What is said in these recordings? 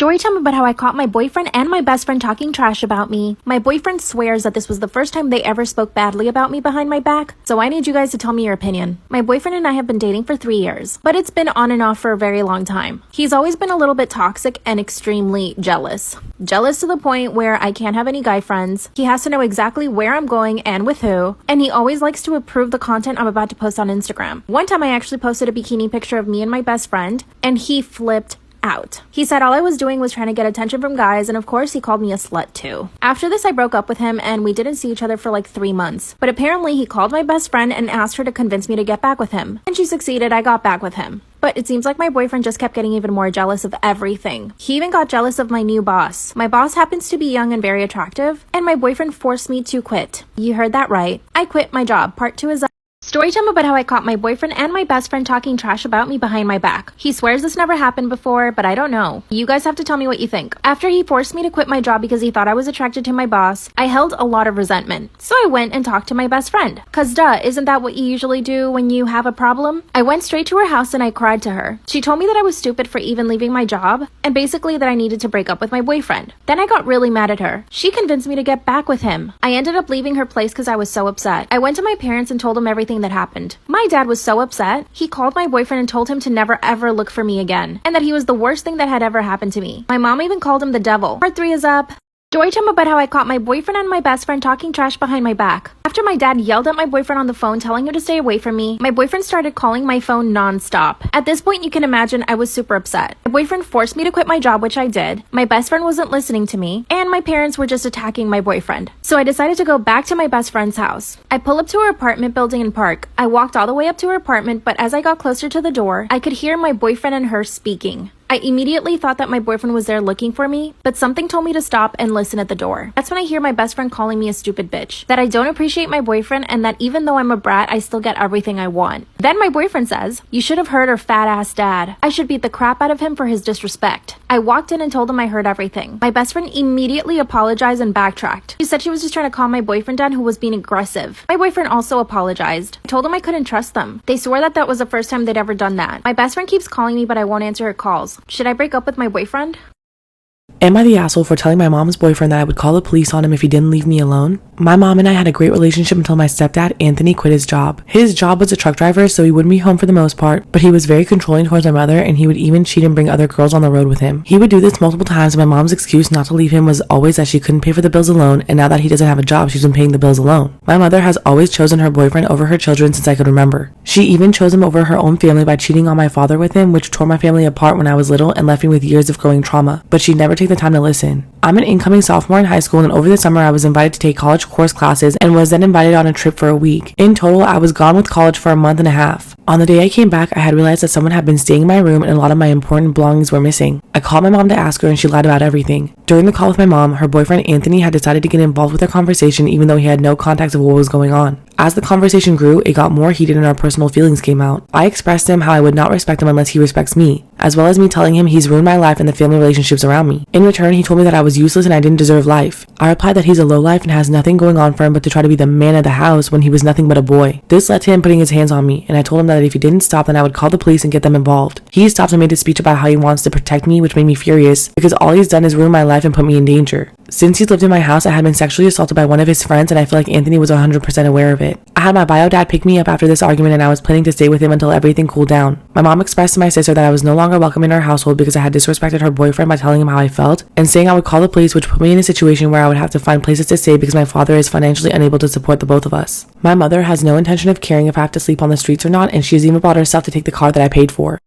Story time about how I caught my boyfriend and my best friend talking trash about me. My boyfriend swears that this was the first time they ever spoke badly about me behind my back, so I need you guys to tell me your opinion. My boyfriend and I have been dating for 3 years, but it's been on and off for a very long time. He's always been a little bit toxic and extremely jealous. Jealous to the point where I can't have any guy friends. He has to know exactly where I'm going and with who, and he always likes to approve the content I'm about to post on Instagram. One time I actually posted a bikini picture of me and my best friend, and he flipped out. He said all I was doing was trying to get attention from guys, and of course he called me a slut too. After this, I broke up with him and we didn't see each other for like 3 months. But apparently he called my best friend and asked her to convince me to get back with him. And she succeeded. I got back with him. But it seems like my boyfriend just kept getting even more jealous of everything. He even got jealous of my new boss. My boss happens to be young and very attractive, and my boyfriend forced me to quit. You heard that right. I quit my job. Part 2 is Story time about how I caught my boyfriend and my best friend talking trash about me behind my back. He swears this never happened before, but I don't know. You guys have to tell me what you think. After he forced me to quit my job because he thought I was attracted to my boss, I held a lot of resentment. So I went and talked to my best friend. Cause duh, isn't that what you usually do when you have a problem? I went straight to her house and I cried to her. She told me that I was stupid for even leaving my job, and basically that I needed to break up with my boyfriend. Then I got really mad at her. She convinced me to get back with him. I ended up leaving her place because I was so upset. I went to my parents and told them everything that happened. My dad was so upset, he called my boyfriend and told him to never ever look for me again, and that he was the worst thing that had ever happened to me. My mom even called him the devil. Part 3 is up. Story time about how I caught my boyfriend and my best friend talking trash behind my back. After my dad yelled at my boyfriend on the phone telling him to stay away from me, my boyfriend started calling my phone non-stop. At this point, you can imagine I was super upset. My boyfriend forced me to quit my job, which I did. My best friend wasn't listening to me, and my parents were just attacking my boyfriend. So I decided to go back to my best friend's house. I pull up to her apartment building and park. I walked all the way up to her apartment, but as I got closer to the door, I could hear my boyfriend and her speaking. I immediately thought that my boyfriend was there looking for me, but something told me to stop and listen at the door. That's when I hear my best friend calling me a stupid bitch, that I don't appreciate my boyfriend, and that even though I'm a brat, I still get everything I want. Then my boyfriend says, "You should have heard her fat ass dad. I should beat the crap out of him for his disrespect." I walked in and told him I heard everything. My best friend immediately apologized and backtracked. She said she was just trying to calm my boyfriend down, who was being aggressive. My boyfriend also apologized. I told him I couldn't trust them. They swore that that was the first time they'd ever done that. My best friend keeps calling me, but I won't answer her calls. Should I break up with my boyfriend? Am I the asshole for telling my mom's boyfriend that I would call the police on him if he didn't leave me alone? My mom and I had a great relationship until my stepdad, Anthony, quit his job. His job was a truck driver, so he wouldn't be home for the most part, but he was very controlling towards my mother, and he would even cheat and bring other girls on the road with him. He would do this multiple times, and my mom's excuse not to leave him was always that she couldn't pay for the bills alone, and now that he doesn't have a job, she's been paying the bills alone. My mother has always chosen her boyfriend over her children since I could remember. She even chose him over her own family by cheating on my father with him, which tore my family apart when I was little and left me with years of growing trauma, but she'd never take the time to listen. I'm an incoming sophomore in high school, and over the summer I was invited to take college course classes and was then invited on a trip for a week. In total, I was gone with college for a month and a half. On the day I came back, I had realized that someone had been staying in my room and a lot of my important belongings were missing. I called my mom to ask her, and she lied about everything. During the call with my mom, her boyfriend Anthony had decided to get involved with their conversation even though he had no context of what was going on. As the conversation grew, it got more heated and our personal feelings came out. I expressed to him how I would not respect him unless he respects me, as well as me telling him he's ruined my life and the family relationships around me. In return, he told me that I was useless and I didn't deserve life. I replied that he's a lowlife and has nothing going on for him but to try to be the man of the house when he was nothing but a boy. This led to him putting his hands on me, and I told him that if he didn't stop, then I would call the police and get them involved. He stopped and made a speech about how he wants to protect me, which made me furious because all he's done is ruin my life and put me in danger. Since he's lived in my house, I had been sexually assaulted by one of his friends, and I feel like Anthony was 100% aware of it. I had my bio dad pick me up after this argument, and I was planning to stay with him until everything cooled down. My mom expressed to my sister that I was no longer welcome in her household because I had disrespected her boyfriend by telling him how I felt and saying I would call the police, which put me in a situation where I would have to find places to stay because my father is financially unable to support the both of us. My mother has no intention of caring if I have to sleep on the streets or not, and she has even bought herself to take the car that I paid for.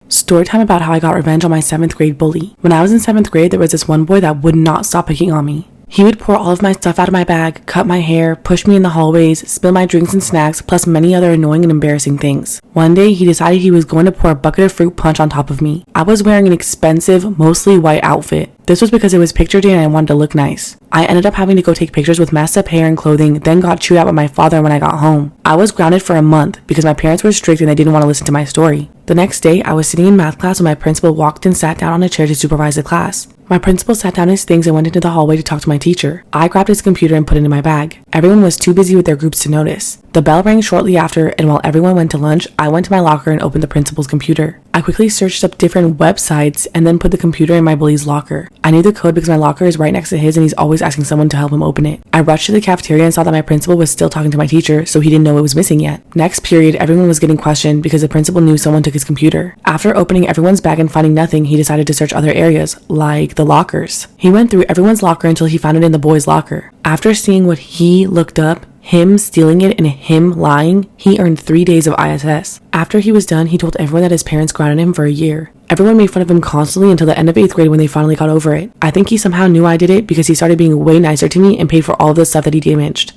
Story time about how I got revenge on my 7th grade bully. When I was in 7th grade, there was this one boy that would not stop picking on me. He would pour all of my stuff out of my bag, cut my hair, push me in the hallways, spill my drinks and snacks, plus many other annoying and embarrassing things. One day, he decided he was going to pour a bucket of fruit punch on top of me. I was wearing an expensive, mostly white outfit. This was because it was picture day and I wanted to look nice. I ended up having to go take pictures with messed up hair and clothing, then got chewed out by my father when I got home. I was grounded for a month because my parents were strict and they didn't want to listen to my story. The next day, I was sitting in math class when my principal walked and sat down on a chair to supervise the class. My principal sat down his things and went into the hallway to talk to my teacher. I grabbed his computer and put it in my bag. Everyone was too busy with their groups to notice. The bell rang shortly after, and while everyone went to lunch, I went to my locker and opened the principal's computer. I quickly searched up different websites and then put the computer in my bully's locker. I knew the code because my locker is right next to his and he's always asking someone to help him open it. I rushed to the cafeteria and saw that my principal was still talking to my teacher, so he didn't know it was missing yet. Next period, everyone was getting questioned because the principal knew someone took his computer. After opening everyone's bag and finding nothing, he decided to search other areas, like the lockers. He went through everyone's locker until he found it in the boy's locker. After seeing what he looked up, him stealing it and him lying, he earned 3 days of ISS. After he was done, he told everyone that his parents grounded him for a year. Everyone made fun of him constantly until the end of 8th grade when they finally got over it. I think he somehow knew I did it because he started being way nicer to me and paid for all of the stuff that he damaged.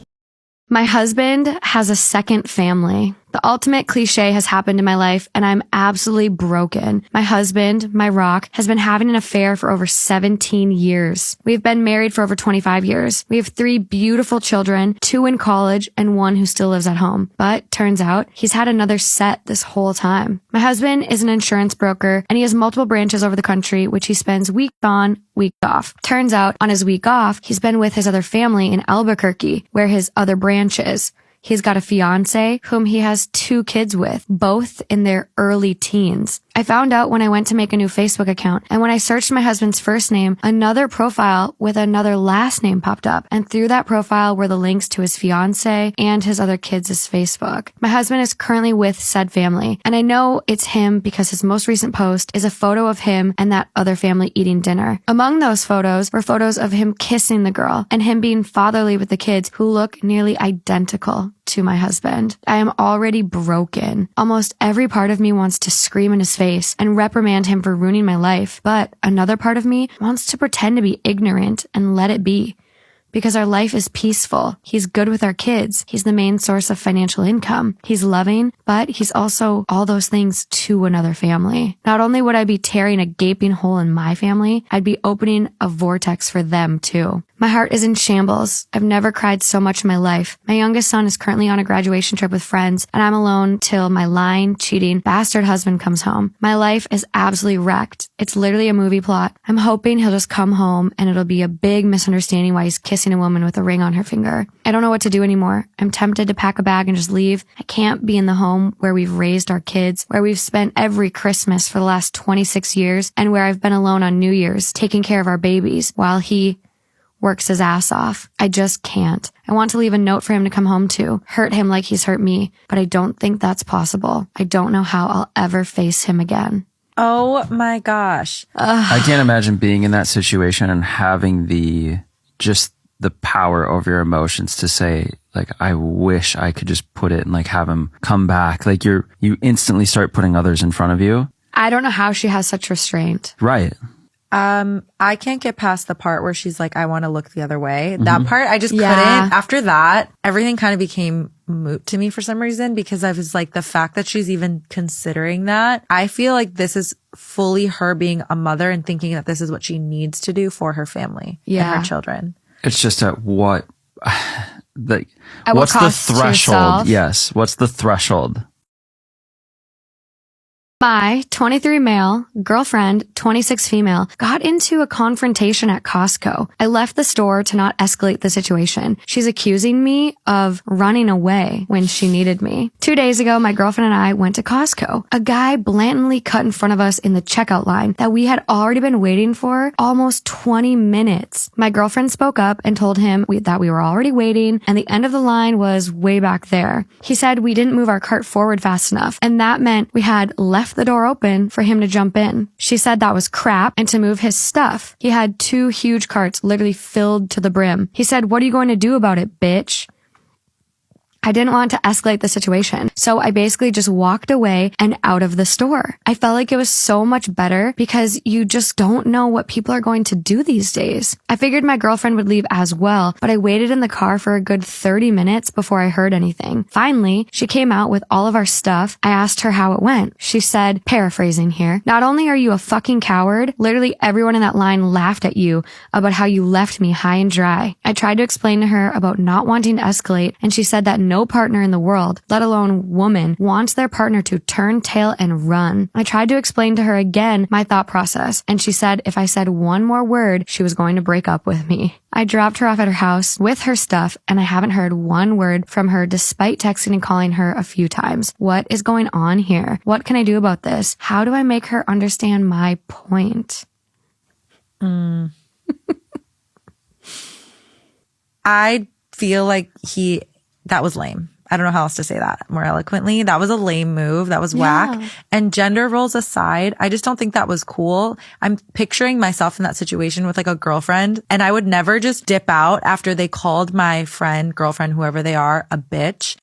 My husband has a second family. The ultimate cliche has happened in my life and I'm absolutely broken. My husband, my rock, has been having an affair for over 17 years. We've been married for over 25 years. We have 3 beautiful children, 2 in college and 1 who still lives at home. But turns out he's had another set this whole time. My husband is an insurance broker and he has multiple branches over the country, which he spends week on, week off. Turns out on his week off, he's been with his other family in Albuquerque, where his other branch is. He's got a fiance whom he has 2 kids with, both in their early teens. I found out when I went to make a new Facebook account, and when I searched my husband's first name, another profile with another last name popped up, and through that profile were the links to his fiance and his other kids' Facebook. My husband is currently with said family, and I know it's him because his most recent post is a photo of him and that other family eating dinner. Among those photos were photos of him kissing the girl and him being fatherly with the kids who look nearly identical to my husband. I am already broken. Almost every part of me wants to scream in his face and reprimand him for ruining my life, but another part of me wants to pretend to be ignorant and let it be. Because our life is peaceful. He's good with our kids. He's the main source of financial income. He's loving, but he's also all those things to another family. Not only would I be tearing a gaping hole in my family, I'd be opening a vortex for them too. My heart is in shambles. I've never cried so much in my life. My youngest son is currently on a graduation trip with friends, and I'm alone till my lying, cheating, bastard husband comes home. My life is absolutely wrecked. It's literally a movie plot. I'm hoping he'll just come home and it'll be a big misunderstanding why he's kissing a woman with a ring on her finger. I don't know what to do anymore. I'm tempted to pack a bag and just leave. I can't be in the home where we've raised our kids, where we've spent every Christmas for the last 26 years, and where I've been alone on New Year's, taking care of our babies, while he works his ass off. I just can't. I want to leave a note for him to come home to, hurt him like he's hurt me, but I don't think that's possible. I don't know how I'll ever face him again. Oh my gosh. I can't imagine being in that situation and having the power over your emotions to say, like, I wish I could just put it and like have him come back. Like you instantly start putting others in front of you. I don't know how she has such restraint. Right. I can't get past the part where she's like, I want to look the other way. That part, I just couldn't. After that, everything kind of became moot to me for some reason, because I was like, the fact that she's even considering that, I feel like this is fully her being a mother and thinking that this is what she needs to do for her family and her children. It's just at what, what's the threshold? Yes. What's the threshold? My 23 male, girlfriend, 26 female, got into a confrontation at Costco. I left the store to not escalate the situation. She's accusing me of running away when she needed me. 2 days ago, my girlfriend and I went to Costco. A guy blatantly cut in front of us in the checkout line that we had already been waiting for almost 20 minutes. My girlfriend spoke up and told him that we were already waiting and the end of the line was way back there. He said we didn't move our cart forward fast enough, and that meant we had left the door open for him to jump in. She said that was crap and to move his stuff. He had 2 huge carts literally filled to the brim. He said, "What are you going to do about it, bitch?" I didn't want to escalate the situation, so I basically just walked away and out of the store. I felt like it was so much better because you just don't know what people are going to do these days. I figured my girlfriend would leave as well, but I waited in the car for a good 30 minutes before I heard anything. Finally, she came out with all of our stuff. I asked her how it went. She said, paraphrasing here, "Not only are you a fucking coward, literally everyone in that line laughed at you about how you left me high and dry." I tried to explain to her about not wanting to escalate, and she said that no partner in the world, let alone woman, wants their partner to turn tail and run. I tried to explain to her again my thought process, and she said if I said one more word, she was going to break up with me. I dropped her off at her house with her stuff, and I haven't heard one word from her despite texting and calling her a few times. What is going on here? What can I do about this? How do I make her understand my point? I feel like that was lame. I don't know how else to say that more eloquently. That was a lame move. That was whack. And gender roles aside, I just don't think that was cool. I'm picturing myself in that situation with like a girlfriend, and I would never just dip out after they called my friend, girlfriend, whoever they are, a bitch.